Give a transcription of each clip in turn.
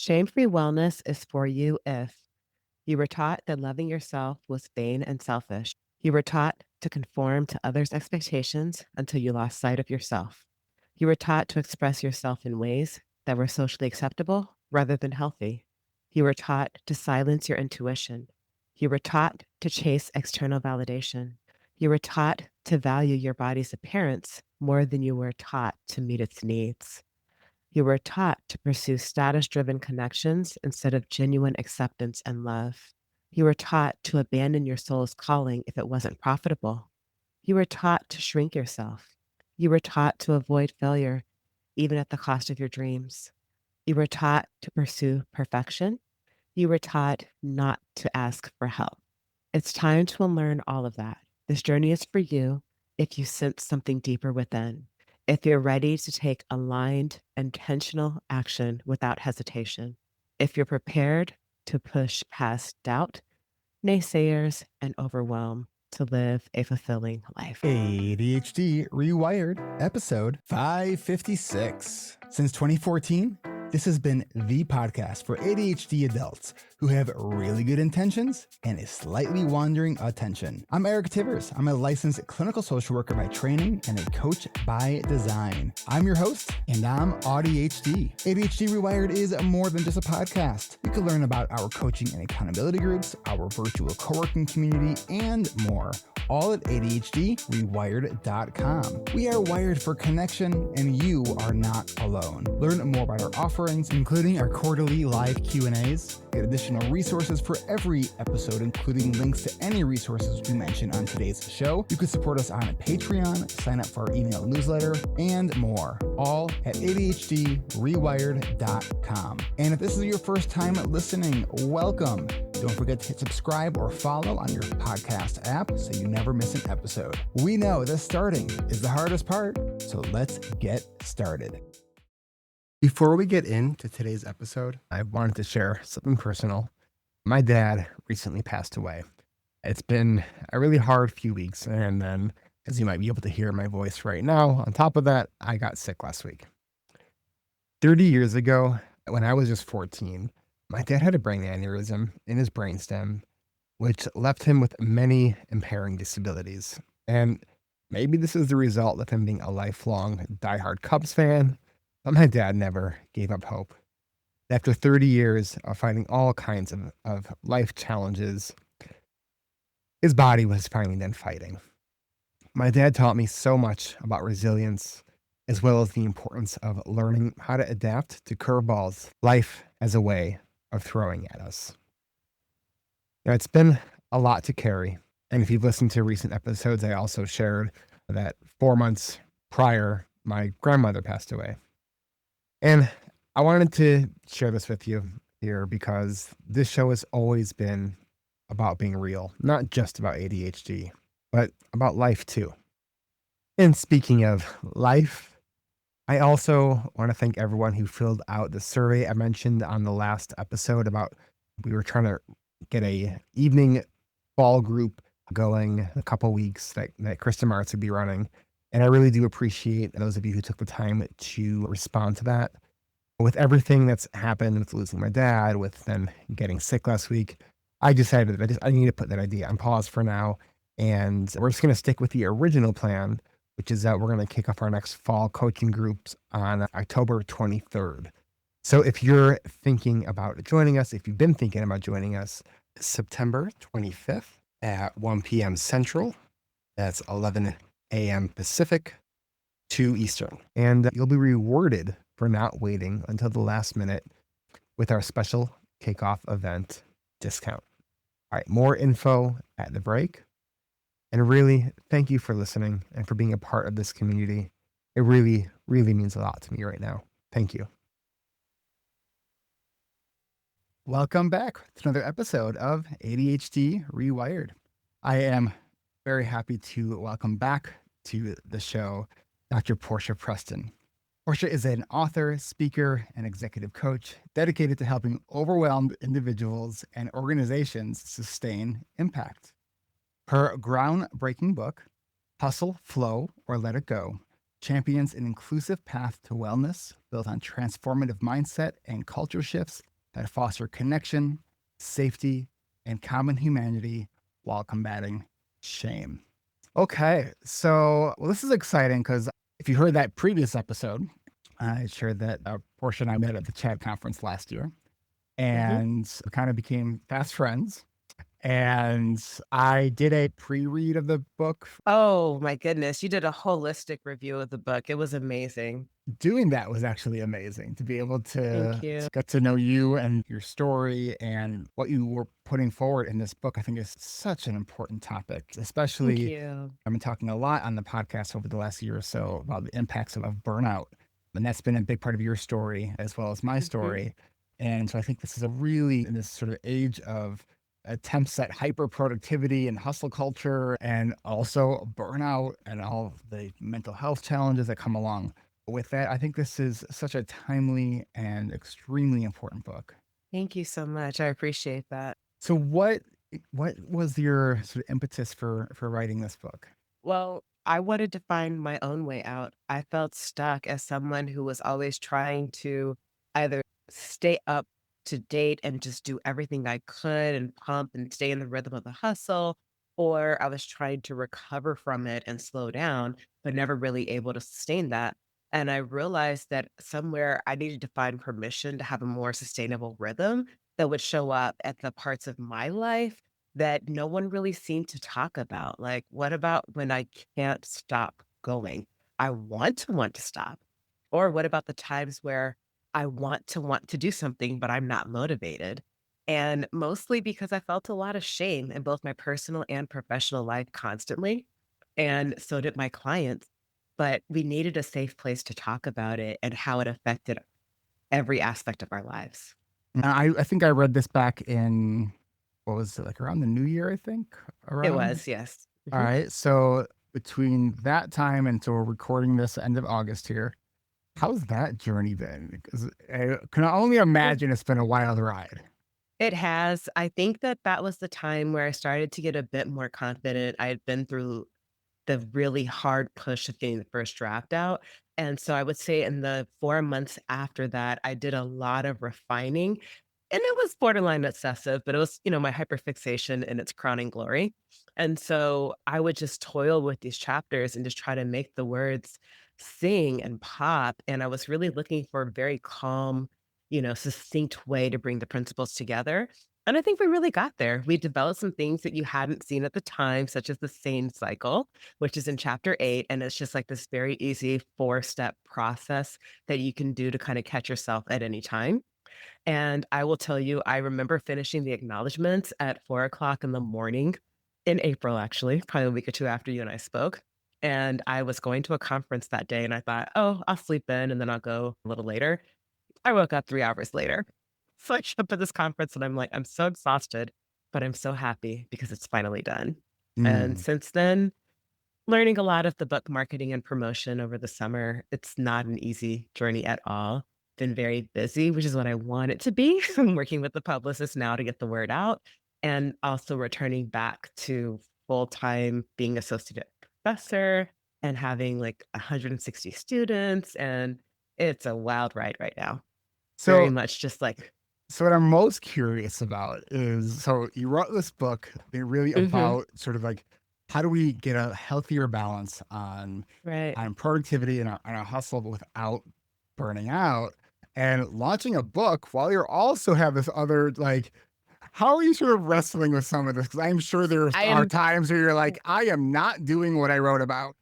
Shame-free wellness is for you if you were taught that loving yourself was vain and selfish. You were taught to conform to others' expectations until you lost sight of yourself. You were taught to express yourself in ways that were socially acceptable rather than healthy. You were taught to silence your intuition. You were taught to chase external validation. You were taught to value your body's appearance more than you were taught to meet its needs. You were taught to pursue status driven connections instead of genuine acceptance and love. You were taught to abandon your soul's calling if it wasn't profitable. You were taught to shrink yourself. You were taught to avoid failure, even at the cost of your dreams. You were taught to pursue perfection. You were taught not to ask for help. It's time to unlearn all of that. This journey is for you if you sense something deeper within, if you're ready to take aligned, intentional action without hesitation, if you're prepared to push past doubt, naysayers, and overwhelm to live a fulfilling life. ADHD Rewired, episode 556. Since 2014, this has been the podcast for ADHD adults who have really good intentions and a slightly wandering attention. I'm Eric Tivers. I'm a licensed clinical social worker by training and a coach by design. I'm your host, and I'm ADHD. ADHD Rewired is more than just a podcast. You can learn about our coaching and accountability groups, our virtual co-working community, and more. All at ADHDrewired.com. We are wired for connection, and you are not alone. Learn more about our offerings, including our quarterly live Q&As. Get additional resources for every episode, including links to any resources we mention on today's show. You can support us on Patreon, sign up for our email newsletter, and more. All at ADHDrewired.com. And if this is your first time listening, welcome. Don't forget to hit subscribe or follow on your podcast app so you never miss an episode. We know that starting is the hardest part, so let's get started. Before we get into today's episode, I wanted to share something personal. My dad recently passed away. It's been a really hard few weeks, and then, as you might be able to hear in my voice right now, on top of that, I got sick last week. 30 years ago, when I was just 14, my dad had a brain aneurysm in his brainstem, which left him with many impairing disabilities. And maybe this is the result of him being a lifelong diehard Cubs fan, but my dad never gave up hope. After 30 years of fighting all kinds of life challenges, his body was finally done fighting. My dad taught me so much about resilience, as well as the importance of learning how to adapt to curveballs, life as a way of throwing at us. Now, it's been a lot to carry. And if you've listened to recent episodes, I also shared that 4 months prior, my grandmother passed away. And I wanted to share this with you here because this show has always been about being real, not just about ADHD, but about life too. And speaking of life, I also want to thank everyone who filled out the survey I mentioned on the last episode about we were trying to get a evening fall group going a couple weeks that Kristen Martz would be running. And I really do appreciate those of you who took the time to respond to that. With everything that's happened with losing my dad, with then getting sick last week, I decided that I need to put that idea on pause for now. And we're just going to stick with the original plan, which is that we're going to kick off our next fall coaching groups on October 23rd. So if you're thinking about joining us, if you've been thinking about joining us, September 25th at 1 p.m. Central, that's 11 a.m. Pacific, 2 Eastern. And you'll be rewarded for not waiting until the last minute with our special kickoff event discount. All right, more info at the break. And really, thank you for listening and for being a part of this community. It really, really means a lot to me right now. Thank you. Welcome back to another episode of ADHD Rewired. I am very happy to welcome back to the show Dr. Portia Preston. Portia is an author, speaker, and executive coach dedicated to helping overwhelmed individuals and organizations sustain impact. Her groundbreaking book, Hustle, Flow, or Let It Go, champions an inclusive path to wellness built on transformative mindset and culture shifts that foster connection, safety, and common humanity while combating shame. Okay, so this is exciting because if you heard that previous episode, I shared that Portia and I met at the Chat conference last year, Mhm. and we kind of became fast friends. And I did a pre-read of the book. Oh my goodness, you did a holistic review of the book. It was amazing. Doing that was actually amazing to be able Thank to you. get to know you and your story and what you were putting forward in this book. I think is such an important topic, Thank especially you. I've been talking a lot on the podcast over the last year or so about the impacts of burnout. And that's been a big part of your story as well as my Mhm. story. And so I think this is a really, in this sort of age of attempts at hyper productivity and hustle culture, and also burnout and all of the mental health challenges that come along with that. I think this is such a timely and extremely important book. Thank you so much. I appreciate that. So what was your sort of impetus for writing this book? Well, I wanted to find my own way out. I felt stuck as someone who was always trying to either stay up to date and just do everything I could and pump and stay in the rhythm of the hustle, or I was trying to recover from it and slow down, but never really able to sustain that. And I realized that somewhere I needed to find permission to have a more sustainable rhythm that would show up at the parts of my life that no one really seemed to talk about. Like, what about when I can't stop going? I want to stop. Or what about the times where I want to do something, but I'm not motivated? And mostly because I felt a lot of shame in both my personal and professional life constantly. And so did my clients. But we needed a safe place to talk about it and how it affected every aspect of our lives. I think I read this back in, what was it, like around the new year, I think, It around. was, yes. All Mhm. right. So between that time until we're recording this end of August here, how's that journey been? Because I can only imagine it's been a wild ride. It has. I think that that was the time where I started to get a bit more confident. I had been through the really hard push of getting the first draft out, and so I would say in the 4 months after that, I did a lot of refining, and it was borderline excessive, but it was, my hyperfixation in its crowning glory, and so I would just toil with these chapters and just try to make the words sing and pop, and I was really looking for a very calm, succinct way to bring the principles together, and I think we really got there. We developed some things that you hadn't seen at the time, such as the sane cycle, which is in chapter 8, and it's just like this very easy four-step process that you can do to kinda catch yourself at any time. And I will tell you, I remember finishing the acknowledgments at 4 o'clock in the morning in April, actually, probably a week or 2 after you and I spoke, and I was going to a conference that day, and I thought, "Oh, I'll sleep in, and then I'll go a little later." I woke up 3 hours later. So I show up at this conference, and I'm like, "I'm so exhausted, but I'm so happy because it's finally done." And Mm. since then, learning a lot of the book marketing and promotion over the summer. It's not an easy journey at all. Been very busy, which is what I want it to be. I'm working with the publicist now to get the word out and also returning back to full-time being associate professor and having like 160 students. And it's a wild ride right now. Very So much just like, So what I'm most curious about is, so you wrote this book, really mhm, about sort of like how do we get a healthier balance right. on productivity and our hustle but without burning out, and launching a book while you also have this other like, how are you sort of wrestling with some of this? Because I'm sure there I are am times where you're like, I am not doing what I wrote about.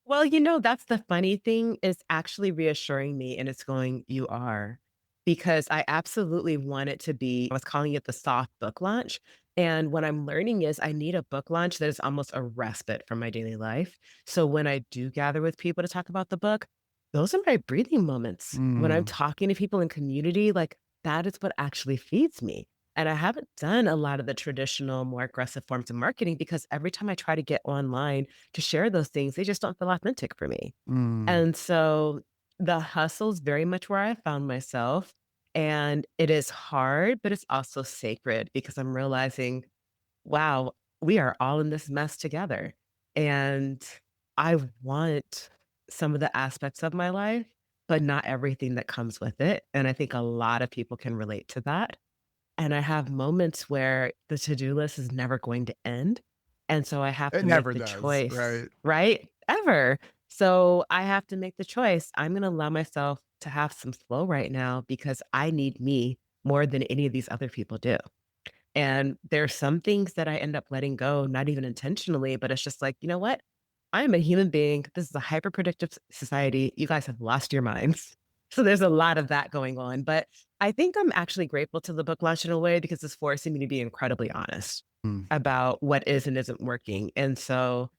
Well, that's the funny thing is actually reassuring me and it's going, "You are." Because I absolutely want it to be I was calling it the soft book launch, and what I'm learning is I need a book launch that is almost a respite from my daily life. So when I do gather with people to talk about the book, those are my breathing moments. When I'm Mm, talking to people in community, like, that is what actually feeds me. And I haven't done a lot of the traditional, more aggressive forms of marketing because every time I try to get online to share those things, they just don't feel authentic for me. mm. And so the hustle's very much where I found myself, and it is hard, but it's also sacred because I'm realizing, wow, we are all in this mess together. And I want some of the aspects of my life, but not everything that comes with it. And I think a lot of people can relate to that. And I have moments where the to-do list is never going to end. And so I have It to make never the does, choice, right? right? Ever. So I have to make the choice. I'm going to allow myself to have some flow right now because I need me more than any of these other people do. And there's some things that I end up letting go, not even intentionally, but it's just like, you know what? I am a human being. This is a hyper predictive society. You guys have lost your minds. So there's a lot of that going on. But I think I'm actually grateful to the book launch in a way because it's forcing me to be incredibly honest Mm. about what is and isn't working. And so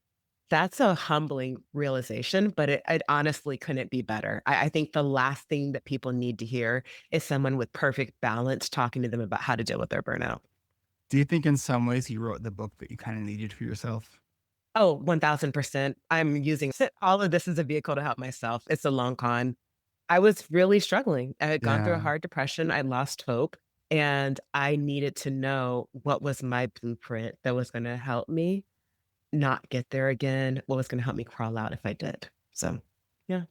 that's a humbling realization, but it honestly couldn't be better. I think the last thing that people need to hear is someone with perfect balance talking to them about how to deal with their burnout. Do you think in some ways you wrote the book that you kind of needed for yourself? Oh, 1000%. I'm using all of this as a vehicle to help myself. It's a long con. I was really struggling. I had gone through a Yeah. hard depression. I lost hope, and I needed to know what was my blueprint that was going to help me not get there again, what was going to help me crawl out if I did. So, yeah,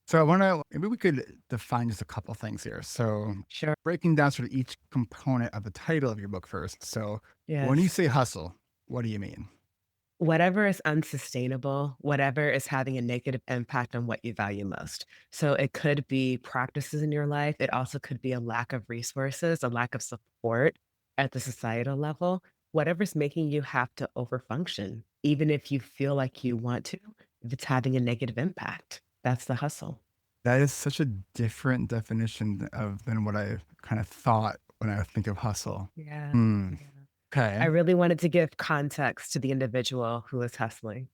So I want to, maybe we could define just a couple things here. So sure. breaking down sort of each component of the title of your book first. So when you Yes. say hustle, what do you mean? Whatever is unsustainable, whatever is having a negative impact on what you value most. So it could be practices in your life. It also could be a lack of resources, a lack of support at the societal level. Whatever's making you have to overfunction, even if you feel like you want to, if it's having a negative impact, that's the hustle. That is such a different definition of than what I kind of thought when I think of hustle. Yeah. Hmm. Yeah. I Okay. really wanted to give context to the individual who is hustling.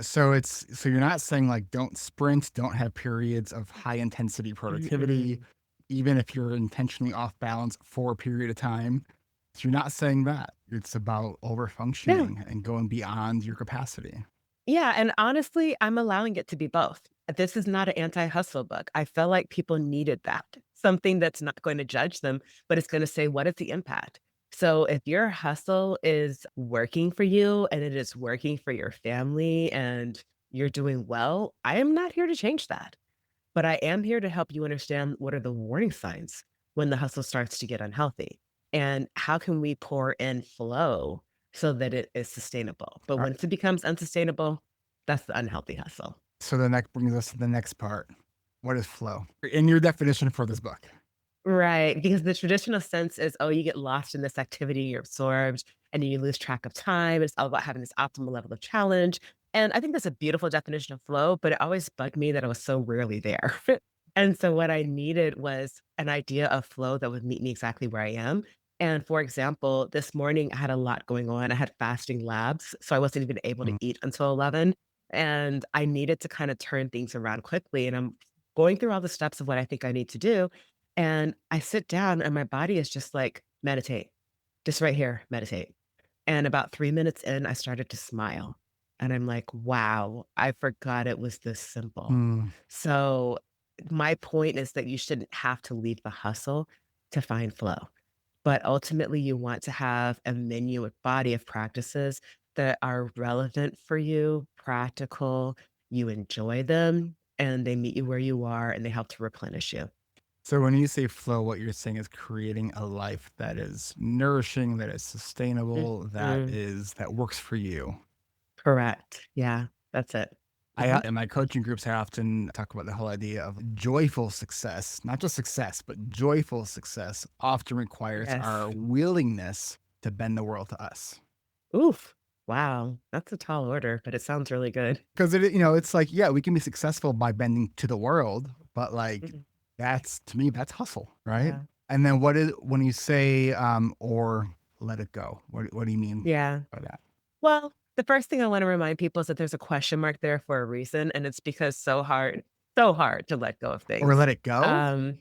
So you're not saying like don't sprint, don't have periods of high intensity productivity, Mm-mm. even if you're intentionally off balance for a period of time. So you're not saying that. It's about over Yeah. functioning and going beyond your capacity. Yeah, and honestly, I'm allowing it to be both. This is not an anti-hustle book. I felt like people needed that. Something that's not going to judge them, but it's going to say, what is the impact? So if your hustle is working for you and it is working for your family and you're doing well, I am not here to change that. But I am here to help you understand what are the warning signs when the hustle starts to get unhealthy and how can we pour in flow so that it is sustainable. But Uh, once it becomes unsustainable, that's the unhealthy hustle. So the next brings us to the next part. What is flow? In your definition for this book. Right, because the traditional sense is, oh, you get lost in this activity, you're absorbed, and then you lose track of time. It's all about having this optimal level of challenge. And I think that's a beautiful definition of flow, but it always bugged me that it was so rarely there. And so what I needed was an idea of flow that would meet me exactly where I am. And for example, this morning I had a lot going on. I had fasting labs, so I wasn't even able to Mm, eat until 11. And I needed to kind of turn things around quickly. And I'm going through all the steps of what I think I need to do. And I sit down and my body is just like, meditate, just right here, meditate. And about 3 minutes in, I started to smile. And I'm like, wow, I forgot it was this simple. mm. So, my point is that you shouldn't have to leave the hustle to find flow. But ultimately, you want to have a menu, a body of practices that are relevant for you, practical, you enjoy them, and they meet you where you are and they help to replenish you. So when you say flow, what you're saying is creating a life that is nourishing, that is sustainable, Mhm. that works for you. Correct. Yeah, that's it. Mhm. In my coaching groups, I often talk about the whole idea of joyful success, not just success, but joyful success often requires our Yes. willingness to bend the world to us. Oof. Wow. That's a tall order, but it sounds really good. Because it's like, yeah, we can be successful by bending to the world, but like Mhm. that's to me, that's hustle, right? Yeah. And then what is when you say or let it go? What do you mean Yeah. by that? Well, the first thing I wanna remind people is that there's a question mark there for a reason, and it's because so hard to let go of Or things. let it go? Um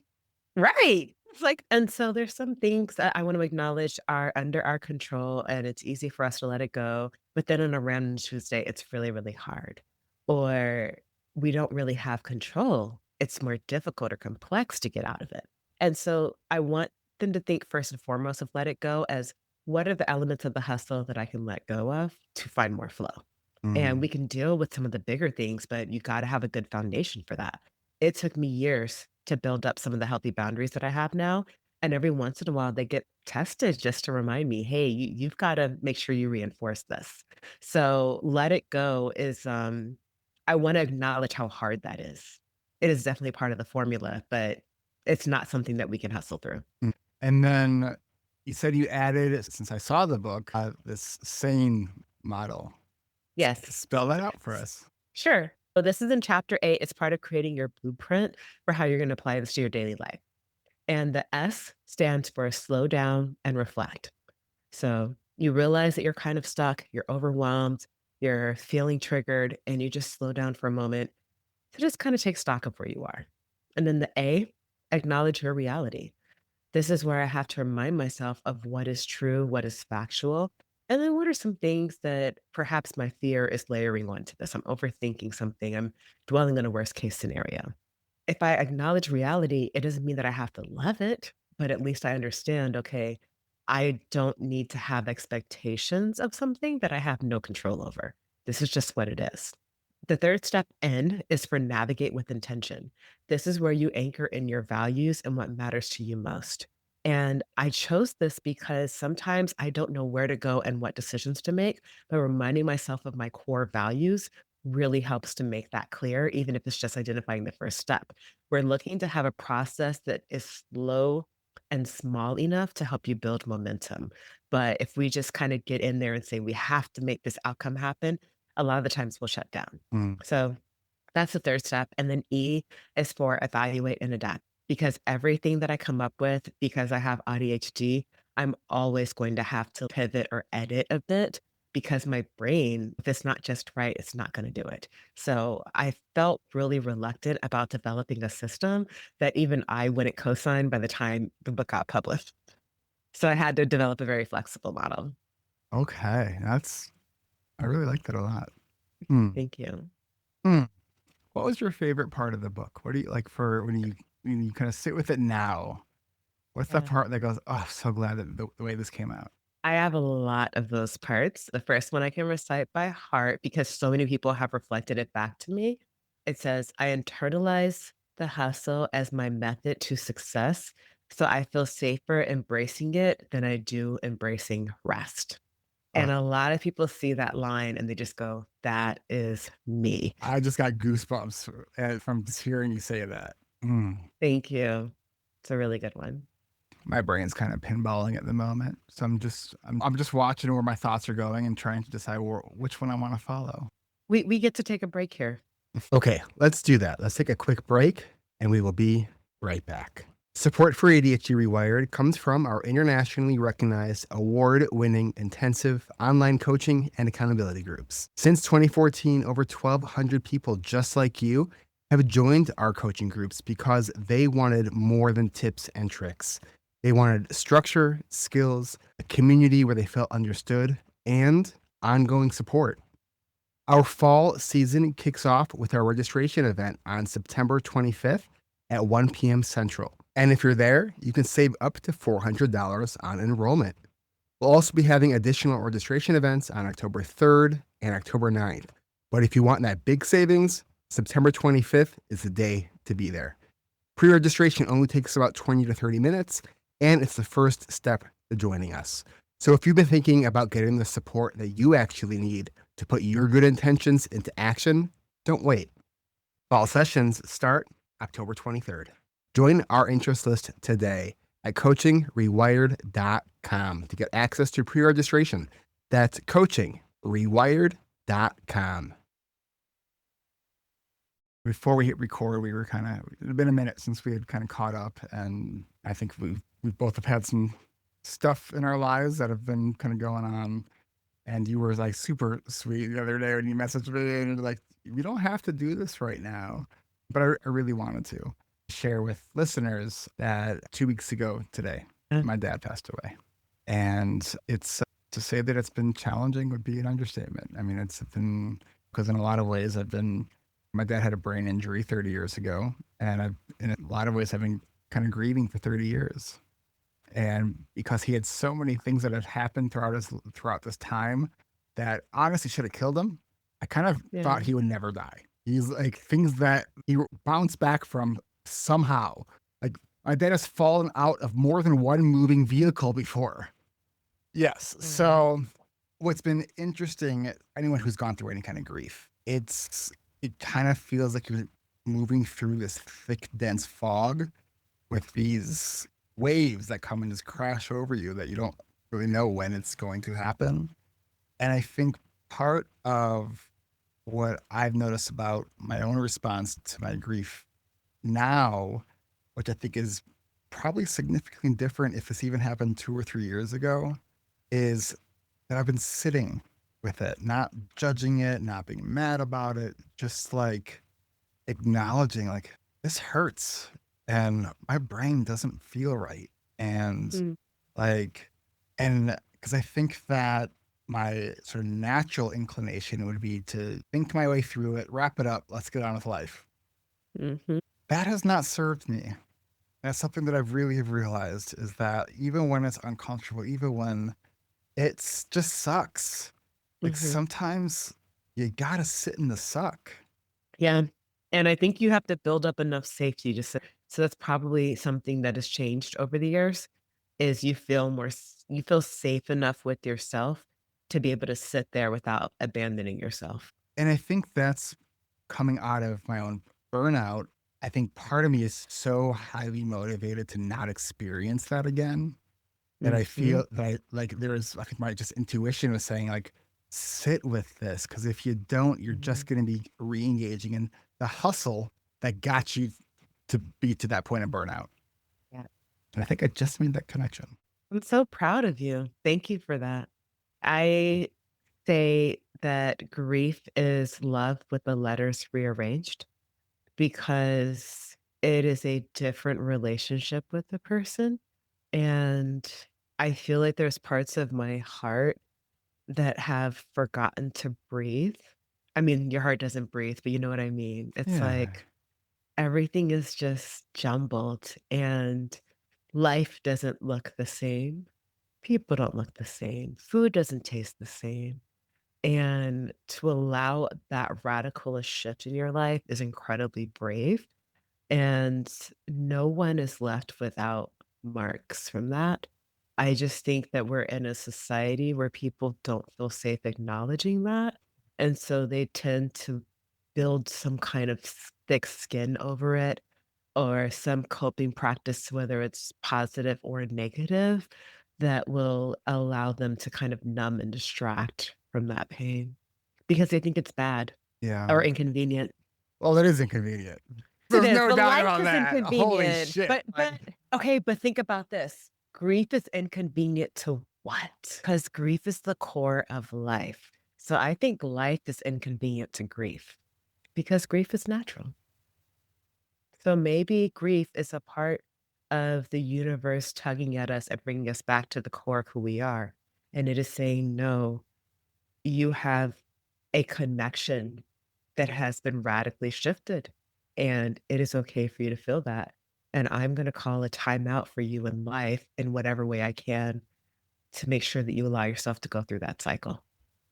Right. It's like and so there's some things that I want to acknowledge are under our control, and it's easy for us to let it go, but then on a random Tuesday, it's really, really hard. Or we don't really have control. It's more difficult or complex to get out of it. And so I want them to think first and foremost of let it go as what are the elements of the hustle that I can let go of to find more flow? And Mm, we can deal with some of the bigger things, but you gotta have a good foundation for that. It took me years to build up some of the healthy boundaries that I have now. And every once in a while, they get tested just to remind me, hey, you've got to make sure you reinforce this. So let it go is, I want to acknowledge how hard that is. It is definitely part of the formula, but it's not something that we can hustle through. Mm. And then you said you added, since I saw the book, this SANE model. Yes. Spell that out for us. Sure. So this is in chapter 8. It's part of creating your blueprint for how you're going to apply this to your daily life. And the S stands for slow down and reflect. So you realize that you're kind of stuck, you're overwhelmed, you're feeling triggered, and you just slow down for a moment to just kind of take stock of where you are. And then the A, acknowledge your reality. This is where I have to remind myself of what is true, what is factual, and then what are some things that perhaps my fear is layering onto this. I'm overthinking something, I'm dwelling on a worst case scenario. If I acknowledge reality, it doesn't mean that I have to love it, but at least I understand, okay, I don't need to have expectations of something that I have no control over. This is just what it is. The third step, N, is for navigate with intention. This is where you anchor in your values and what matters to you most. And I chose this because sometimes I don't know where to go and what decisions to make, but reminding myself of my core values really helps to make that clear, even if it's just identifying the first step. We're looking to have a process that is slow and small enough to help you build momentum. But if we just kind of get in there and say we have to make this outcome happen, a lot of the times we'll shut down. Mm. So that's the third step. And then E is for evaluate and adapt because everything that I come up with, because I have ADHD, I'm always going to have to pivot or edit a bit because my brain, if it's not just right, it's not going to do it. So I felt really reluctant about developing a system that even I wouldn't co sign by the time the book got published. So I had to develop a very flexible model. Okay. I really like that a lot. Mm. Thank you. Mm. What was your favorite part of the book? What do you like for when you kind of sit with it now? What's that Yeah. part that goes, oh, I'm so glad that the way this came out? I have a lot of those parts. The first one I can recite by heart because so many people have reflected it back to me. It says, I internalize the hustle as my method to success. So I feel safer embracing it than I do embracing rest. Uh, And a lot of people see that line and they just go, that is me. I just got goosebumps from just hearing you say that. Mm. Thank you. It's a really good one. My brain's kind of pinballing at the moment, so I'm just watching where my thoughts are going and trying to decide which one I want to follow. We get to take a break here. Okay, let's do that. Let's take a quick break, and we will be right back. Support for ADHD Rewired comes from our internationally recognized award-winning intensive online coaching and accountability groups. Since 2014, over 1,200 people just like you have joined our coaching groups because they wanted more than tips and tricks. They wanted structure, skills, a community where they felt understood, and ongoing support. Our fall season kicks off with our registration event on September 25th at 1 p.m. Central. And if you're there, you can save up to $400 on enrollment. We'll also be having additional registration events on October 3rd and October 9th. But if you want that big savings, September 25th is the day to be there. Pre-registration only takes about 20 to 30 minutes, and it's the first step to joining us. So if you've been thinking about getting the support that you actually need to put your good intentions into action, don't wait. Fall sessions start October 23rd. Join our interest list today at coachingrewired.com to get access to pre-registration. That's coachingrewired.com. Before we hit record, it had been a minute since we had kind of caught up, and I think we both have had some stuff in our lives that have been kind of going on. And you were like super sweet the other day when you messaged me and you're like, we don't have to do this right now. But I really wanted to share with listeners that 2 weeks ago today, my dad passed away. And it's to say that it's been challenging would be an understatement. I mean, it's been, because in a lot of ways my dad had a brain injury 30 years ago. And in a lot of ways, I've been kind of grieving for 30 years. And because he had so many things that had happened throughout this time that honestly should have killed him, I kind of thought he would never die. He's like things that he bounced back from somehow. Like my dad has fallen out of more than one moving vehicle before. Yes. Mm, So what's been interesting, anyone who's gone through any kind of grief, it kind of feels like you're moving through this thick, dense fog with these waves that come and just crash over you that you don't really know when it's going to happen. And I think part of what I've noticed about my own response to my grief now, which I think is probably significantly different if this even happened 2 or 3 years ago, is that I've been sitting with it, not judging it, not being mad about it, just like acknowledging, like, this hurts and my brain doesn't feel right. And mm, like, and because I think that my sort of natural inclination would be to think my way through it, wrap it up, let's get on with life. mhm, That has not served me. That's something that I've really have realized is that even when it's uncomfortable, even when it's just sucks, like mhm. sometimes you gotta sit in the suck. Yeah, and I think you have to build up enough safety to sit so that's probably something that has changed over the years, is you feel safe enough with yourself to be able to sit there without abandoning yourself. And I think that's coming out of my own burnout. I think part of me is so highly motivated to not experience that again that I Mhm, feel that I think my just intuition was saying like, sit with this. Cause if you don't, you're mhm. just going to be re-engaging in the hustle that got you to be to that point of burnout. Yeah. And I think I just made that connection. I'm so proud of you. Thank you for that. I say that grief is love with the letters rearranged because it is a different relationship with the person. And I feel like there's parts of my heart that have forgotten to breathe. I mean, your heart doesn't breathe, but you know what I mean. It's Yeah. like everything is just jumbled and life doesn't look the same. People don't look the same. Food doesn't taste the same. And to allow that radical a shift in your life is incredibly brave. And no one is left without marks from that. I just think that we're in a society where people don't feel safe acknowledging that. And so they tend to build some kind of thick skin over it or some coping practice, whether it's positive or negative, that will allow them to kind of numb and distract from that pain because they think it's bad Yeah. or inconvenient. Well, it is inconvenient. It There's is, no but doubt life about is that. Holy inconvenient. shit. But okay, but think about this. Grief is inconvenient to what? Because grief is the core of life. So I think life is inconvenient to grief because grief is natural. So maybe grief is a part of the universe tugging at us and bringing us back to the core of who we are. And it is saying, no, you have a connection that has been radically shifted. And it is okay for you to feel that. And I'm going to call a timeout for you in life in whatever way I can to make sure that you allow yourself to go through that cycle.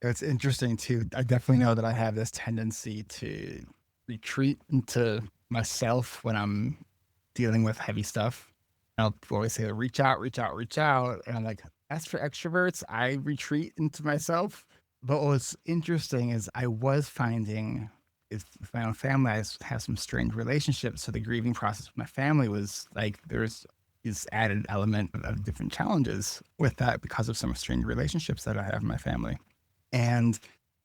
It's interesting too. I definitely know that I have this tendency to retreat into myself when I'm dealing with heavy stuff. I'll always say, reach out, reach out, reach out. And I'm like, as for extroverts, I retreat into myself. But what's interesting is I was finding is with my own family, have some strained relationships. So the grieving process with my family was like, there's this added element of different challenges with that because of some strained relationships that I have in my family. And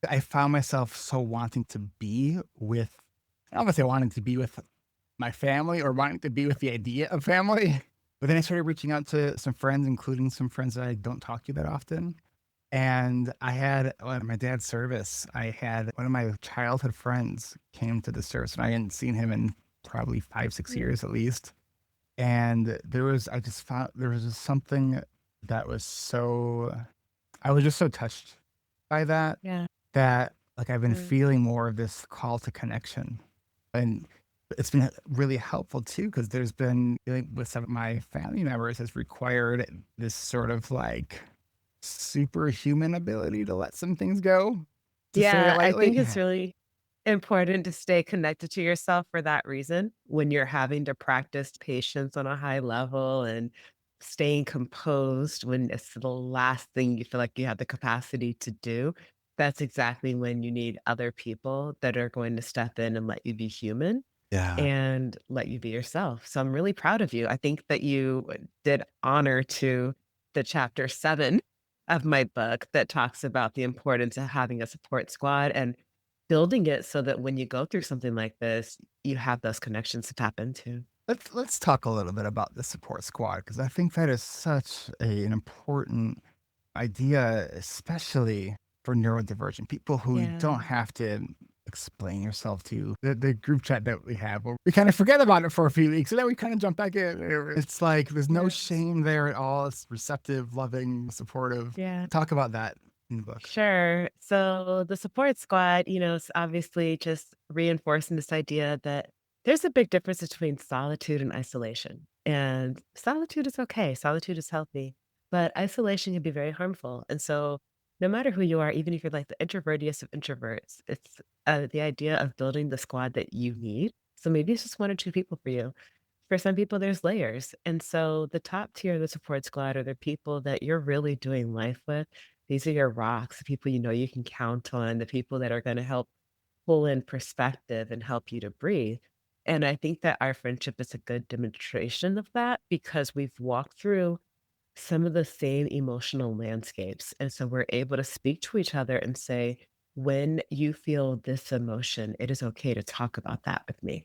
I found myself so wanting to be with, I don't know if I wanting to be with my family or wanting to be with the idea of family. But then I started reaching out to some friends, including some friends that I don't talk to that often. And I had at my dad's service, I had one of my childhood friends came to the service and I hadn't seen him in probably 5, 6 years at least. And I just found there was just something that was so, I was just so touched by that, Yeah. that, like, I've been Mm. feeling more of this call to connection, and it's been really helpful too because 'cause there's been dealing with some of my family members has required this sort of, like, superhuman ability to let some things go, to say it Yeah, I think lightly. it's really important to stay connected to yourself for that reason. When you're having to practice patience on a high level and staying composed when it's the last thing you feel like you have the capacity to do, that's exactly when you need other people that are going to step in and let you be human Yeah. and let you be yourself. So I'm really proud of you. I think that you did honor to the chapter 7 of my book that talks about the importance of having a support squad and building it so that when you go through something like this, you have those connections to tap into. Let's talk a little bit about the support squad because I think that is such an important idea, especially for neurodivergent people who you Yeah. don't have to explain yourself to. The group chat that we have, where we kind of forget about it for a few weeks, and then we kind of jump back in. It's like there's no Yes. shame there at all. It's receptive, loving, supportive. Yeah. Talk about that in the book. Sure. So the support squad, is obviously just reinforcing this idea that there's a big difference between solitude and isolation. And solitude is okay, solitude is healthy, but isolation can be very harmful. And so, no matter who you are, even if you're like the introvertiest of introverts, it's the idea of building the squad that you need. So maybe it's just one or two people for you. For some people, there's layers. And so the top tier of the support squad are the people that you're really doing life with. These are your rocks, the people you know you can count on, the people that are going to help pull in perspective and help you to breathe. And I think that our friendship is a good demonstration of that because we've walked through some of the same emotional landscapes. And so we're able to speak to each other and say, when you feel this emotion, it is okay to talk about that with me.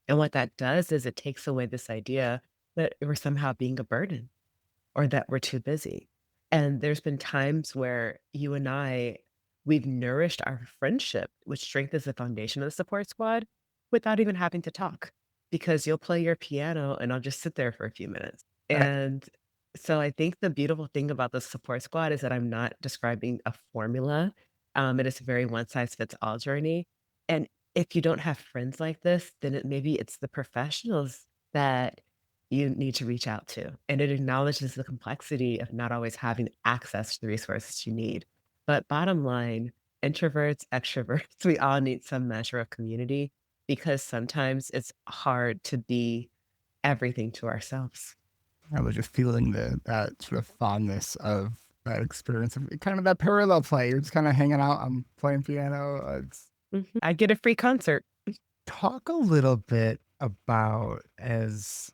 And what that does is it takes away this idea that we're somehow being a burden or that we're too busy. And there's been times where you and we've nourished our friendship, which strengthens the foundation of the support squad without even having to talk because you'll play your piano and I'll just sit there for a few minutes. And so I think the beautiful thing about the support squad is that I'm not describing a formula. It is a very one size fits all journey. And if you don't have friends like this, then maybe it's the professionals that you need to reach out to. And it acknowledges the complexity of not always having access to the resources you need. But bottom line, introverts, extroverts, we all need some measure of community because sometimes it's hard to be everything to ourselves. I was just feeling that sort of fondness of that experience of kind of that parallel play. You're just kind of hanging out. I'm playing piano. I get a free concert. Talk a little bit about as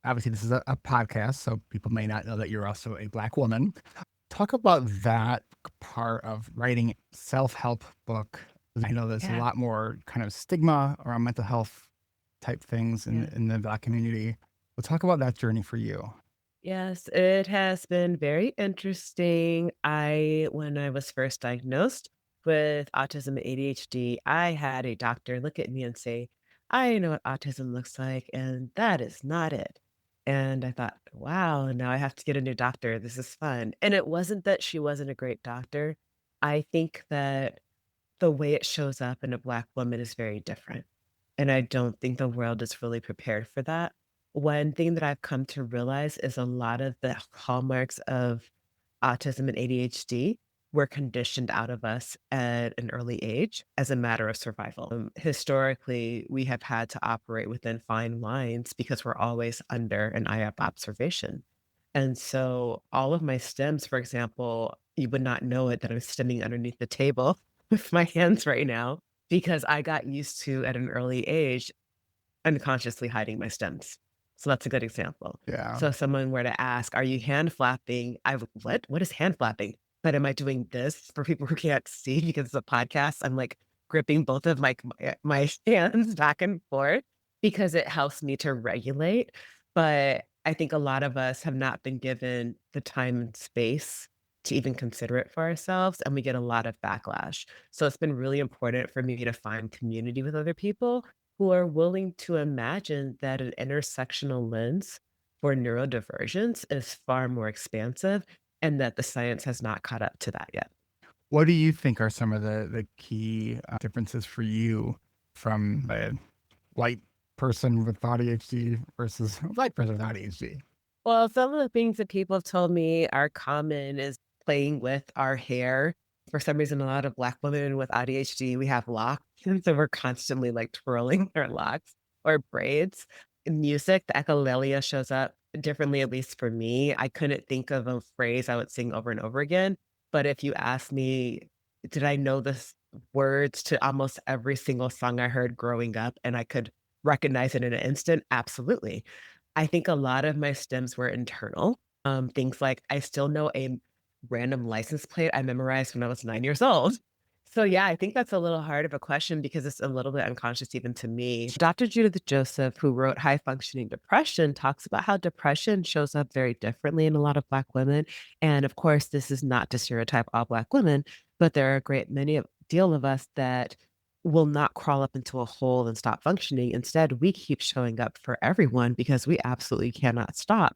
obviously this is a podcast, so people may not know that you're also a Black woman. Talk about that part of writing self-help book. I know there's a Yeah, lot more kind of stigma around mental health type things yeah. in the Black community. But talk about that journey for you. Yes, it has been very interesting. When I was first diagnosed with autism and ADHD, I had a doctor look at me and say, I know what autism looks like, and that is not it. And I thought, wow, now I have to get a new doctor. This is fun. And it wasn't that she wasn't a great doctor. I think that the way it shows up in a Black woman is very different. And I don't think the world is really prepared for that. One thing that I've come to realize is a lot of the hallmarks of autism and ADHD were conditioned out of us at an early age as a matter of survival. Historically, we have had to operate within fine lines because we're always under an eye up observation. And so all of my stems, for example, you would not know it that I'm standing underneath the table with my hands right now because I got used to at an early age unconsciously hiding my stems. So that's a good example. Yeah. So if someone were to ask, "Are you hand flapping?" I would, "What? What is hand flapping?" But am I doing this for people who can't see because it's a podcast? I'm like gripping both of my hands back and forth because it helps me to regulate. But I think a lot of us have not been given the time and space to even consider it for ourselves, and we get a lot of backlash. So it's been really important for me to find community with other people who are willing to imagine that an intersectional lens for neurodivergence is far more expansive and that the science has not caught up to that yet. What do you think are some of the key differences for you from a white person with ADHD versus a black person with ADHD? Well, some of the things that people have told me are common is playing with our hair. For some reason, a lot of Black women with ADHD, we have locks. And so we're constantly like twirling our locks or braids. In music, the echolalia shows up differently, at least for me. I couldn't think of a phrase I would sing over and over again. But if you ask me, did I know the words to almost every single song I heard growing up and I could recognize it in an instant? Absolutely. I think a lot of my stems were internal. Things like I still know a random license plate I memorized when I was 9 years old. So, yeah, I think that's a little hard of a question because it's a little bit unconscious even to me. Dr. Judith Joseph, who wrote High Functioning Depression, talks about how depression shows up very differently in a lot of Black women. And of course, this is not to stereotype all Black women, but there are a great many deal of us that will not crawl up into a hole and stop functioning. Instead, we keep showing up for everyone because we absolutely cannot stop.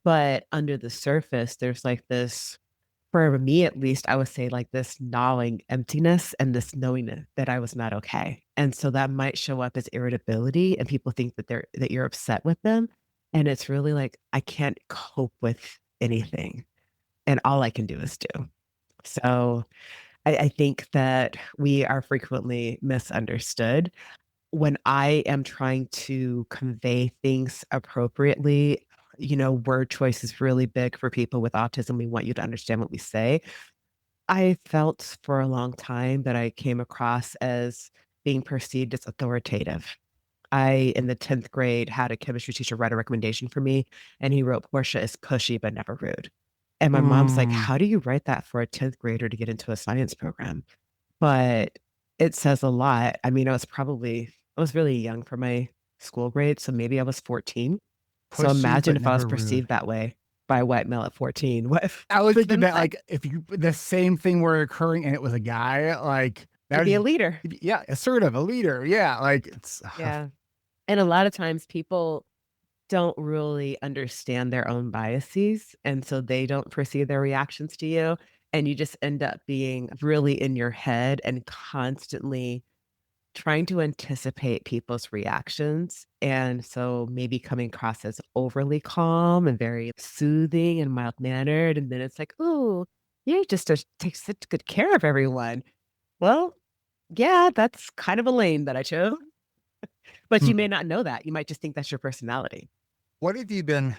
But under the surface, there's like this, for me at least, I would say like this gnawing emptiness and this knowing that I was not okay. And so that might show up as irritability and people think that you're upset with them. And it's really like I can't cope with anything. And all I can do is do. So I think that we are frequently misunderstood. When I am trying to convey things appropriately, word choice is really big for people with autism. We want you to understand what we say. I felt for a long time that I came across as being perceived as authoritative. In the 10th grade, had a chemistry teacher write a recommendation for me, and he wrote, Portia is pushy but never rude. And my mom's like, Mm, how do you write that for a 10th grader to get into a science program? But it says a lot. I mean, I was really young for my school grade, so maybe I was 14. So pushy, imagine but if I was never rude. perceived that way by a white male at 14. What if I was it's thinking been that, like like, if you the same thing were occurring and it was a guy, like, that to be a would leader? yeah, assertive, a leader, yeah, like, it's Yeah. And a lot of times people don't really understand their own biases, and so they don't perceive their reactions to you, and you just end up being really in your head and constantly trying to anticipate people's reactions, and so maybe coming across as overly calm and very soothing and mild-mannered, and then it's like, "Ooh, you just take such good care of everyone." Well, yeah, that's kind of a lane that I chose, but you may hmm. not know that. You might just think that's your personality. What have you been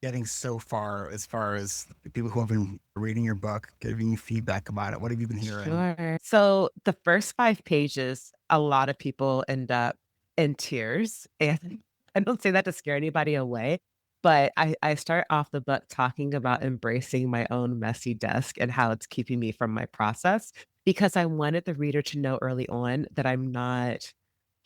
getting so far as the people who have been reading your book, giving you feedback about it? What have you been hearing? Sure. So the first 5 pages, a lot of people end up in tears, and I don't say that to scare anybody away, but I start off the book talking about embracing my own messy desk and how it's keeping me from my process, because I wanted the reader to know early on that I'm not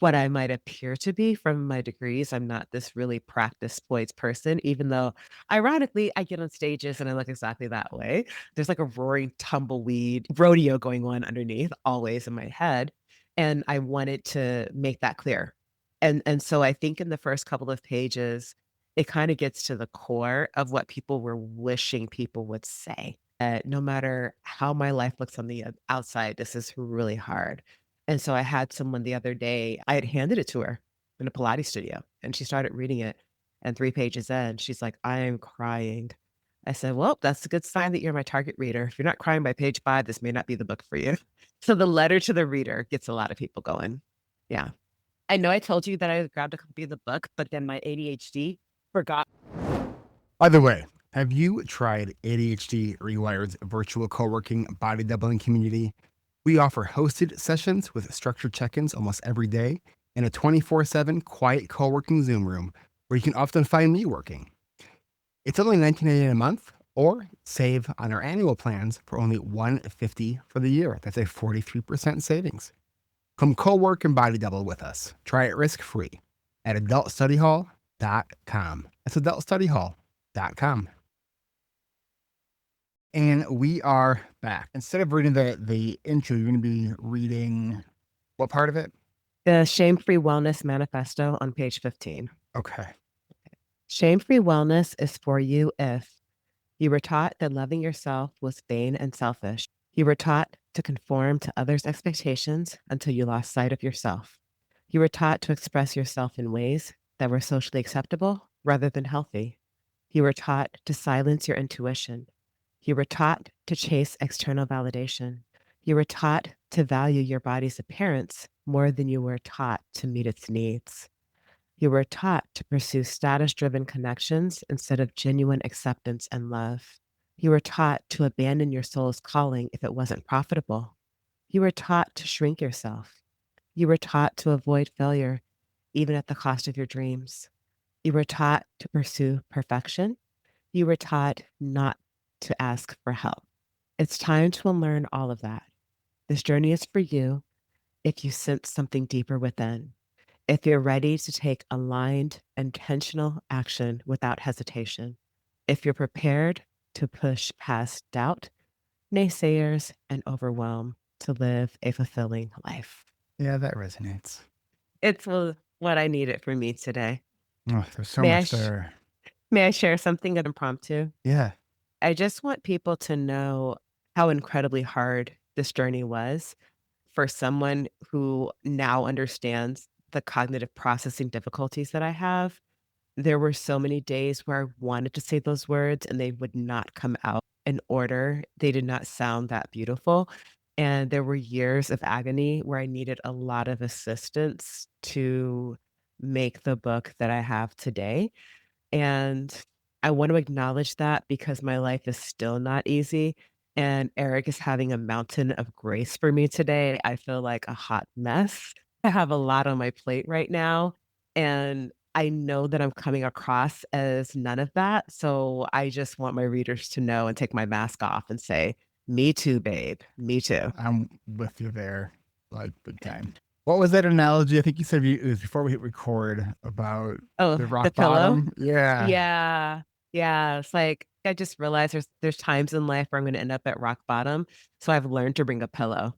what I might appear to be from my degrees. I'm not this really practice poised person, even though ironically I get on stages and I look exactly that way. There's like a roaring tumbleweed rodeo going on underneath always in my head. And I wanted to make that clear. And so I think in the first couple of pages, it kind of gets to the core of what people were wishing people would say. No matter how my life looks on the outside, this is really hard. And so I had someone the other day, I had handed it to her in a Pilates studio, and she started reading it. And 3 pages in, she's like, I am crying. I said, well, that's a good sign that you're my target reader. If you're not crying by page 5, this may not be the book for you. So the letter to the reader gets a lot of people going. Yeah. I know I told you that I grabbed a copy of the book, but then my ADHD forgot. By the way, have you tried ADHD Rewired's virtual co-working body doubling community? We offer hosted sessions with structured check-ins almost every day and a 24/7 quiet co-working Zoom room where you can often find me working. It's only $19.99 a month, or save on our annual plans for only $150 for the year. That's a 43% savings. Come co-work and body double with us. Try it risk-free at adultstudyhall.com. That's adultstudyhall.com. And we are back. Instead of reading the intro, you're going to be reading what part of it? The Shame Free Wellness Manifesto on page 15. Okay. Shame free wellness is for you if you were taught that loving yourself was vain and selfish. You were taught to conform to others' expectations until you lost sight of yourself. You were taught to express yourself in ways that were socially acceptable rather than healthy. You were taught to silence your intuition. You were taught to chase external validation. You were taught to value your body's appearance more than you were taught to meet its needs. You were taught to pursue status driven connections instead of genuine acceptance and love. You were taught to abandon your soul's calling if it wasn't profitable. You were taught to shrink yourself. You were taught to avoid failure, even at the cost of your dreams. You were taught to pursue perfection. You were taught not to ask for help. It's time to unlearn all of that. This journey is for you if you sense something deeper within, if you're ready to take aligned, intentional action without hesitation, if you're prepared to push past doubt, naysayers, and overwhelm to live a fulfilling life. Yeah, that resonates. It's what I needed for me today. Oh, there's so May I much sh- there. may I share something impromptu? Yeah. I just want people to know how incredibly hard this journey was for someone who now understands the cognitive processing difficulties that I have. There were so many days where I wanted to say those words and they would not come out in order. They did not sound that beautiful. And there were years of agony where I needed a lot of assistance to make the book that I have today. And I want to acknowledge that because my life is still not easy. And Eric is having a mountain of grace for me today. I feel like a hot mess. I have a lot on my plate right now. And I know that I'm coming across as none of that. So I just want my readers to know and take my mask off and say, me too, babe. Me too. I'm with you there, like big time. What was that analogy? I think you said it was before we hit record about Oh, the the rock pillow? bottom. Yeah. Yeah. Yeah, it's like, I just realized there's times in life where I'm gonna end up at rock bottom, so I've learned to bring a pillow,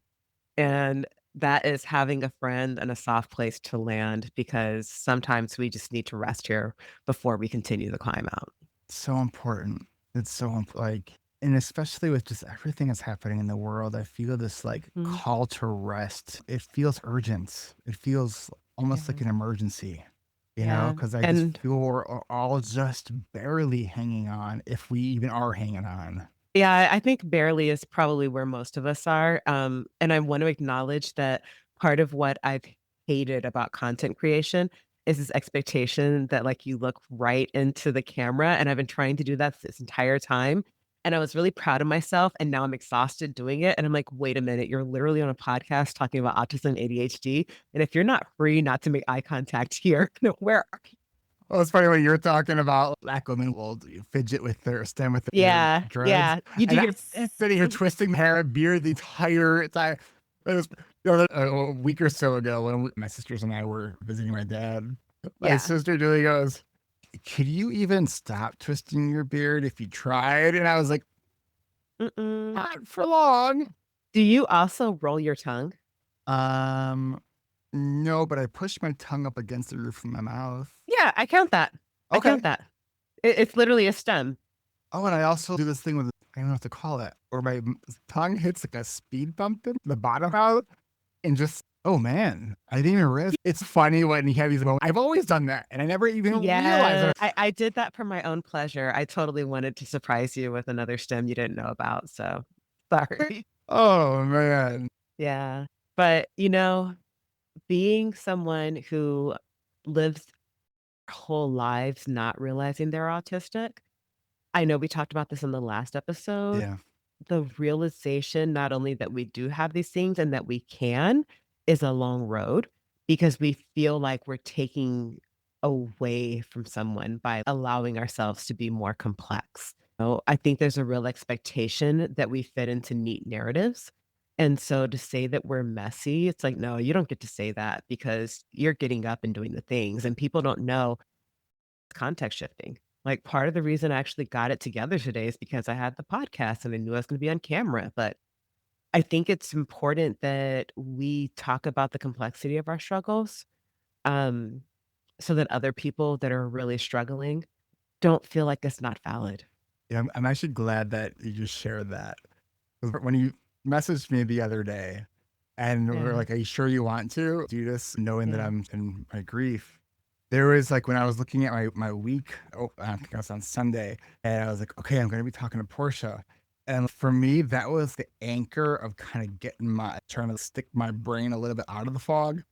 and that is having a friend and a soft place to land because sometimes we just need to rest here before we continue the climb out. So important. It's so like, and especially with just everything that's happening in the world, I feel this like Mhm. call to rest. It feels urgent. It feels almost like Yeah. an emergency, Yeah, because I just and feel we're all just barely hanging on, if we even are hanging on. yeah, I think barely is probably where most of us are, and I want to acknowledge that part of what I've hated about content creation is this expectation that, like, you look right into the camera, and I've been trying to do that this entire time, and I was really proud of myself, and now I'm exhausted doing it, and I'm like, "Wait a minute, you're literally on a podcast talking about autism and ADHD, and if you're not free not to make eye contact here, where are you?" Well, it's funny when you're talking about black women will fidget with their stem with their Yeah, dreads, yeah, you do and I'm your sitting here twisting hair and beard the entire time. It was, a week or so ago when my sisters and I were visiting my dad. My yeah. sister Julie goes, "Could you even stop twisting your beard if you tried?" And I was like, Mm-mm. "Not for long." Do you also roll your tongue? Um, no, but I pushed my tongue up against the roof of my mouth. Yeah, I count that. I Okay. count that. It's literally a stem. Oh, and I also do this thing with, I don't know what to call it, where my tongue hits like a speed bump in the bottom out and just, oh man, I didn't even realize. It's funny when you have these moments. I've always done that and I never even realized Yeah, it. I did that for my own pleasure. I totally wanted to surprise you with another stem you didn't know about, so sorry. Oh man. Yeah, but, being someone who lives their whole lives not realizing they're autistic, I know we talked about this in the last episode. Yeah. The realization not only that we do have these things and that we can is a long road because we feel like we're taking away from someone by allowing ourselves to be more complex. I think there's a real expectation that we fit into neat narratives. And so to say that we're messy, it's like, no, you don't get to say that because you're getting up and doing the things, and people don't know context shifting. Like, part of the reason I actually got it together today is because I had the podcast and I knew I was gonna be on camera, but I think it's important that we talk about the complexity of our struggles, um, so that other people that are really struggling don't feel like it's not valid. Yeah. I'm actually glad that you just shared that. 'Cause when you messaged me the other day and were Yeah, like, "Are you sure you want to do this?" Knowing that yeah. I'm in my grief, there was like when I was looking at my week, I think I was on Sunday, and I was like, "Okay, I'm going to be talking to Portia." And for me, that was the anchor of kind of trying to stick my brain a little bit out of the fog.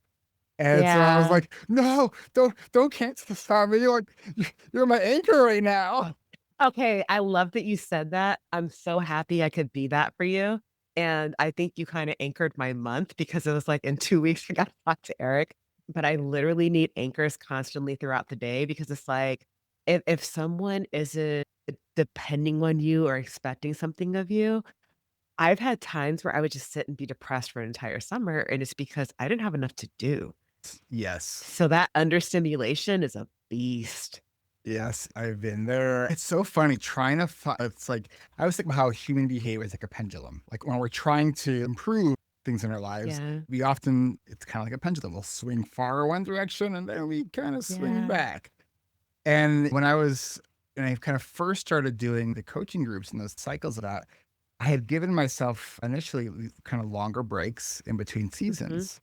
And so I was Yeah. like, no, don't cancel this on me. You're my anchor right now. Okay, I love that you said that. I'm so happy I could be that for you, and I think you kinda anchored my month because it was like in 2 weeks I gotta talk to Eric, but I literally need anchors constantly throughout the day because it's like, if someone isn't depending on you or expecting something of you, I've had times where I would just sit and be depressed for an entire summer, and it's because I didn't have enough to do. Yes. So that understimulation is a beast. Yes, I've been there. It's so funny trying to it's like I always think about how human behavior is like a pendulum. Like when we're trying to improve things in our lives, Yeah, we often it's kind of like a pendulum. We'll swing far one direction and then we kind of swing yeah, back. And when I kind of first started doing the coaching groups and those cycles of that, I had given myself initially kind of longer breaks in between mhm, seasons.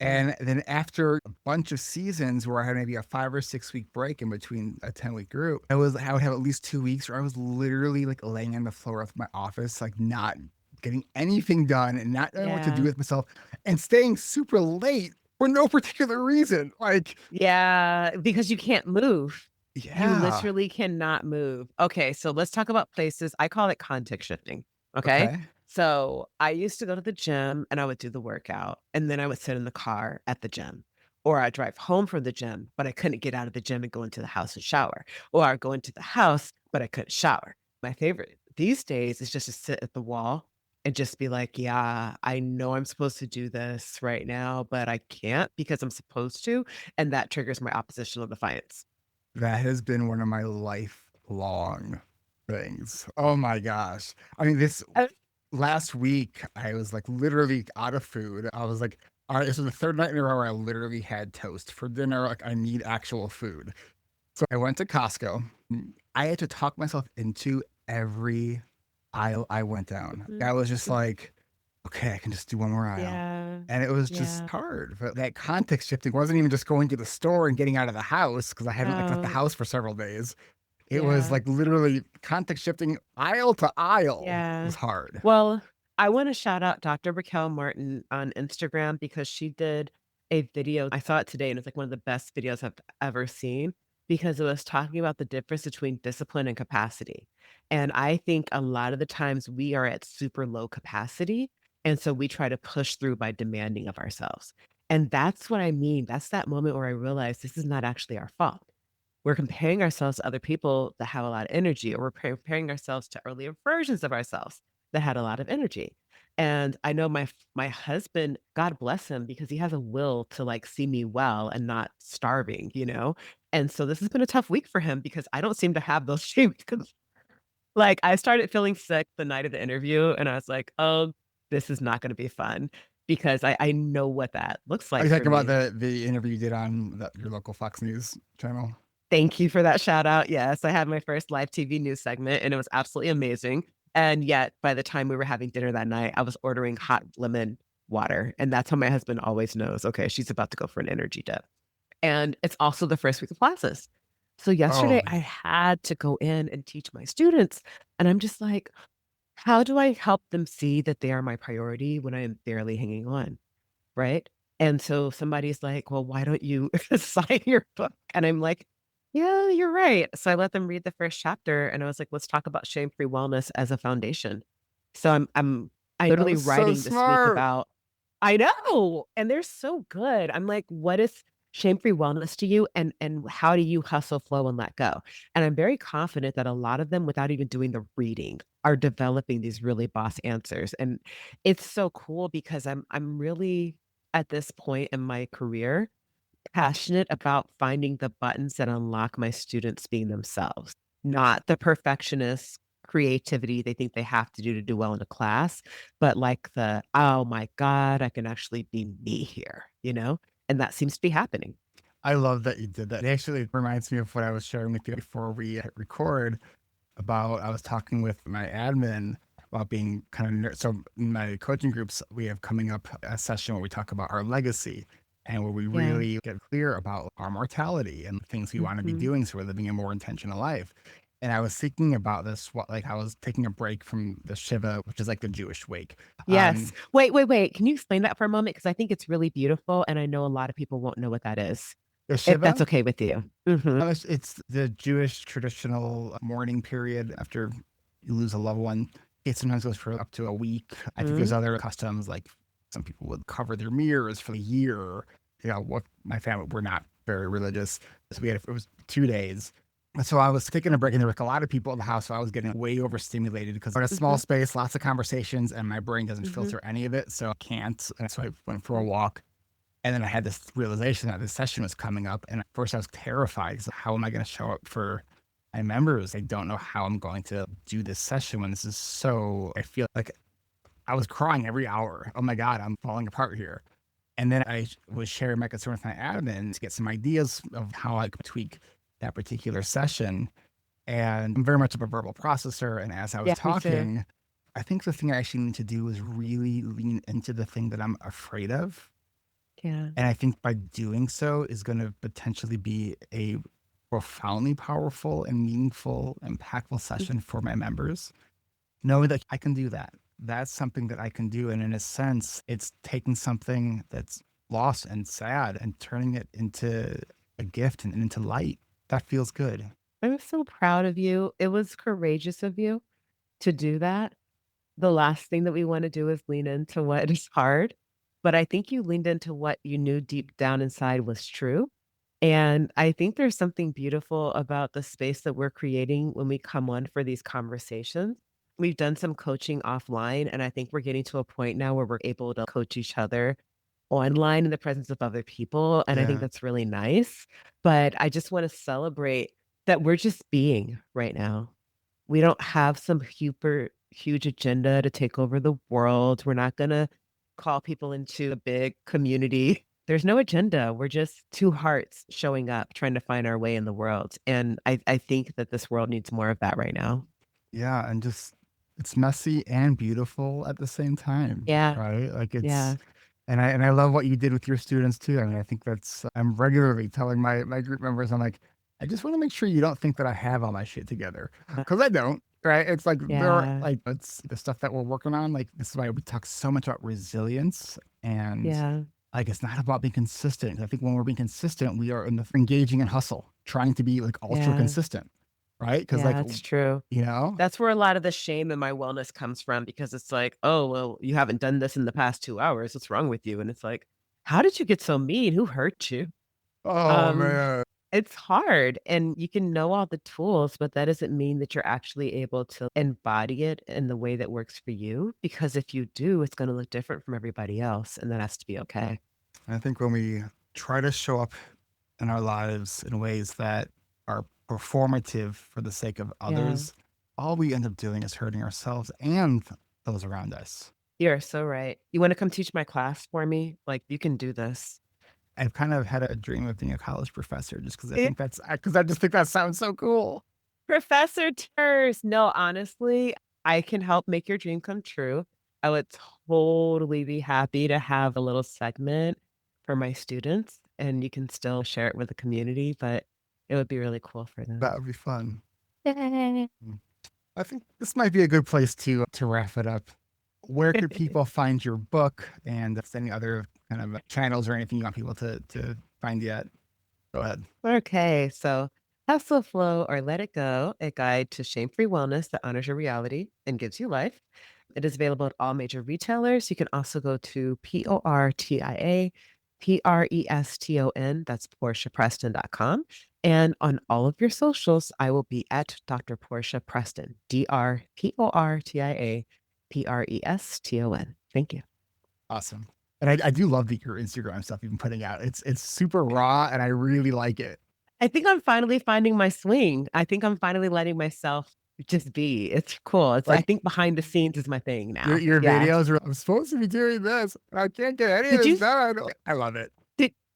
yeah. And then after a bunch of seasons where I had maybe a 5 or 6 week break in between a 10-week group, I would have at least 2 weeks where I was literally like laying on the floor of my office, like not getting anything done and not knowing what to do Yeah. with myself and staying super late for no particular reason. Like, Yeah, because you can't move. You yeah. literally cannot move. Okay, so let's talk about places. I call it context shifting, okay? Okay. So, I used to go to the gym and I would do the workout, and then I would sit in the car at the gym, or I'd drive home from the gym, but I couldn't get out of the gym and go into the house and shower, or I'd go into the house, but I couldn't shower. My favorite these days is just to sit at the wall and just be like, "Yeah, I know I'm supposed to do this right now, but I can't because I'm supposed to," and that triggers my oppositional defiance. That has been one of my lifelong things. Oh my gosh. I mean, this Uh, last week, I was like literally out of food. I was like, all right, this is the third night in a row where I literally had toast for dinner. Like, I need actual food. So I went to Costco. I had to talk myself into every aisle I went down. mhm, I was just mhm. like, okay, I can just do one more aisle. Yeah, And it was just yeah. hard. But that context shifting wasn't even just going to the store and getting out of the house because I hadn't like left the No, house for several days. It was yeah. like literally context shifting aisle to aisle Yeah. was hard. Well, I wanna shout out Dr. Raquel Martin on Instagram because she did a video. I saw it today, and it's, like, one of the best videos I've ever seen because it was talking about the difference between discipline and capacity. And I think a lot of the times we are at super low capacity, and so we try to push through by demanding of ourselves. And that's what I mean. That's that moment where I realized this is not actually our fault. We're comparing ourselves to other people that have a lot of energy, or we're comparing ourselves to earlier versions of ourselves that had a lot of energy. And I know my husband, God bless him, because he has a will to like see me well and not starving, you know? And so this has been a tough week for him because I don't seem to have those shapes. Like I started feeling sick the night of the interview and I was like, oh, this is not going to be fun because I know what that looks Are like you for talking about me. the interview you did on your local Fox News channel? Thank you for that shout out. Yes, I had my first live TV news segment, and it was absolutely amazing, and yet, by the time we were having dinner that night, I was ordering hot lemon water, and that's how my husband always knows, "Okay, she's about to go for an energy dip." And it's also the first week of classes. So Oh, yesterday, I had to go in and teach my students, and I'm just like, "How do I help them see that they are my priority when I am barely hanging on?" Right? And so somebody's like, "Well, why don't you sign your book?" And I'm like, "Yeah, you're right." So I let them read the first chapter and I was like, "Let's talk about shame-free wellness as a foundation." So I'm that literally was so writing this week smart. about I know, and they're so good. I'm like, "What is shame-free wellness to you and how do you hustle, flow, and let go?" And I'm very confident that a lot of them, without even doing the reading, are developing these really boss answers. And it's so cool because I'm really at this point in my career passionate about finding the buttons that unlock my students being themselves, not the perfectionist creativity they think they have to do well in a class, but like the, "Oh my god, I can actually be me here," you know? And that seems to be happening. I love that you did that. It actually reminds me of what I was sharing with you before we hit record about I was talking with my admin about being kind of so in my coaching groups we have coming up a session where we talk about our legacy and where we Yeah. really get clear about our mortality and things we want to be Mhm. doing so we're living a more intentional life. And I was thinking about this, I was taking a break from the Shiva, which is like the Jewish wake. Yes. Wait. Can you explain that for a moment? Because I think it's really beautiful, and I know a lot of people won't know what that is, The if that's Shiva, okay with you. Mhm, it's the Jewish traditional mourning period after you lose a loved one. It sometimes goes for up to a week. I think there's mhm, other customs, like some people would cover their mirrors for a year. What my family, we're not very religious. So it was 2 days. So I was taking a break and there was a lot of people in the house. So I was getting way overstimulated because we're in a small mhm, space, lots of conversations, and my brain doesn't mhm, filter any of it. So I can't. And so I went for a mhm. walk. And then I had this realization that this session was coming up. And at first I was terrified. So how am I going to show up for my members? I don't know how I'm going to do this session when this is so, I feel like I was crying every hour. Oh my God, I'm falling apart here. And then I was sharing my concern with my admin to get some ideas of how I could tweak that particular session. And I'm very much of a verbal processor. And as I was Yeah, me too. talking, I think the thing I actually need to do is really lean into the thing that I'm afraid of. Yeah. And I think by doing so is going to potentially be a profoundly powerful and meaningful, impactful Mhm. session for my members. Knowing that I can do that. That's something that I can do. And in a sense, it's taking something that's lost and sad and turning it into a gift and into light. That feels good. I'm so proud of you. It was courageous of you to do that. The last thing that we wanna do is lean into what is hard, but I think you leaned into what you knew deep down inside was true, and I think there's something beautiful about the space that we're creating when we come on for these conversations. We've done some coaching offline, and I think we're getting to a point now where we're able to coach each other online in the presence of other people, and I think Yeah. that's really nice, but I just wanna celebrate that we're just being right now. We don't have some super huge agenda to take over the world. We're not gonna call people into a big community. There's no agenda. We're just 2 hearts showing up, trying to find our way in the world, and I think that this world needs more of that right now. Yeah. And just, it's messy and beautiful at the same time, Yeah, right? Like yeah, and I love what you did with your students too. I mean, I think that's, I'm regularly telling my group members, I'm like, I just want to make sure you don't think that I have all my shit together because I don't. Right? It's like there are yeah, like it's the stuff that we're working on. Like this is why we talk so much about resilience and yeah, like it's not about being consistent. I think when we're being consistent, we are in the engaging in hustle, trying to be like ultra yeah, consistent, right? Because yeah, like it's true. you know, That's where a lot of the shame in my wellness comes from because it's like, "Oh, well, you haven't done this in the past 2 hours. What's wrong with you?" And it's like, "How did you get so mean? Who hurt you?" oh Um, man, it's hard, and you can know all the tools, but that doesn't mean that you're actually able to embody it in the way that works for you, because if you do, it's gonna look different from everybody else, and that has to be okay. I think when we try to show up in our lives in ways that are performative for the sake of Yeah. others, all we end up doing is hurting ourselves and those around us. You're so right. You wanna come teach my class for me? Like, you can do this. I've kind of had a dream of being a college professor just because Eh, I just think that sounds so cool. Professor Turs. No, honestly, I can help make your dream come true. I would totally be happy to have a little segment for my students, and you can still share it with the community, but it would be really cool for them. That would be fun. Yay. Mm. I think this might be a good place to wrap it up. Where could people find your book and if there's any other kind of channels or anything you want people to find yet? Go ahead. Okay, so Hustle Flow or Let It Go, a guide to shame-free wellness that honors your reality and gives you life. It is available at all major retailers. You can also go to PortiaPreston, that's PortiaPreston.com. And on all of your socials, I will be at Dr. Portia Preston, DrPortiaPreston. Thank you. Awesome. And I do love your Instagram stuff you've been putting out. It's super raw and I really like it. I think I'm finally finding my swing. I think I'm finally letting myself just be. It's cool. I Like think behind the scenes is my thing your now. your Yeah. videos are I'm supposed to be doing this. I can't get any of Did this you done. I love it.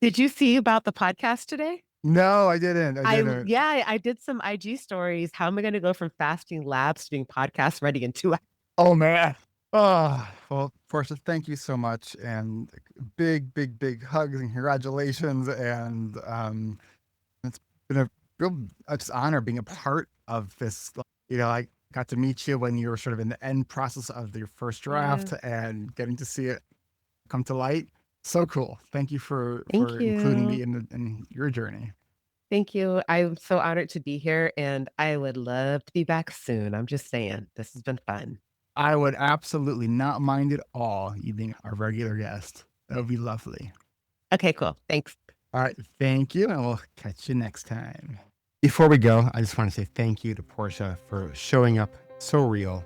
did you see about the podcast today? No, I didn't. I didn't. Yeah, I did some IG stories. How am I gonna go from fasting labs to being podcast ready in 2 hours? Oh man. Oh, well, Portia, thank you so much. And big, big, big hugs and congratulations. And it's been a real just honor being a part of this. I got to meet you when you were sort of in the end process of your first Yeah. draft and getting to see it come to light. So cool. Thank you Thank for including you. me in your journey. Thank you. I'm so honored to be here, and I would love to be back soon. I'm just saying, this has been fun. I would absolutely not mind at all you being a regular guest. That would be lovely. Okay, cool. Thanks. All right. Thank you. And we'll catch you next time. Before we go, I just want to say thank you to Portia for showing up so real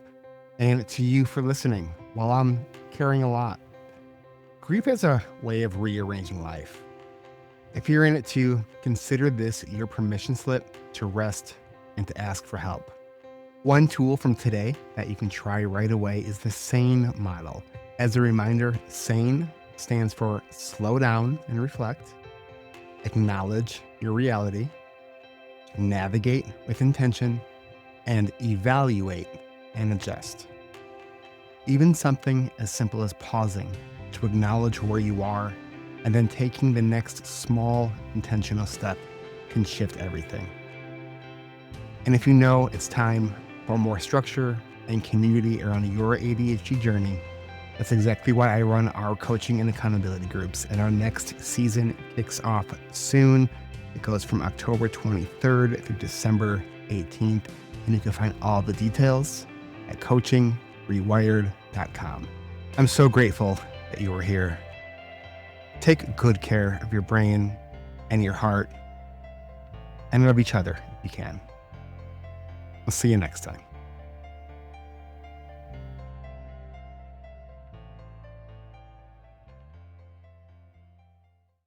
and to you for listening while I'm carrying a lot. Grief is a way of rearranging life. If you're in it too, consider this your permission slip to rest and to ask for help. One tool from today that you can try right away is the SANE model. As a reminder, SANE stands for slow down and reflect, acknowledge your reality, navigate with intention, and evaluate and adjust. Even something as simple as pausing to acknowledge where you are and then taking the next small intentional step can shift everything. And if you know it's time for more structure and community around your ADHD journey, that's exactly why I run our coaching and accountability groups. And our next season kicks off soon. It goes from October 23rd through December 18th. And you can find all the details at coachingrewired.com. I'm so grateful that you were here. Take good care of your brain and your heart, and love each other if you can. I'll see you next time.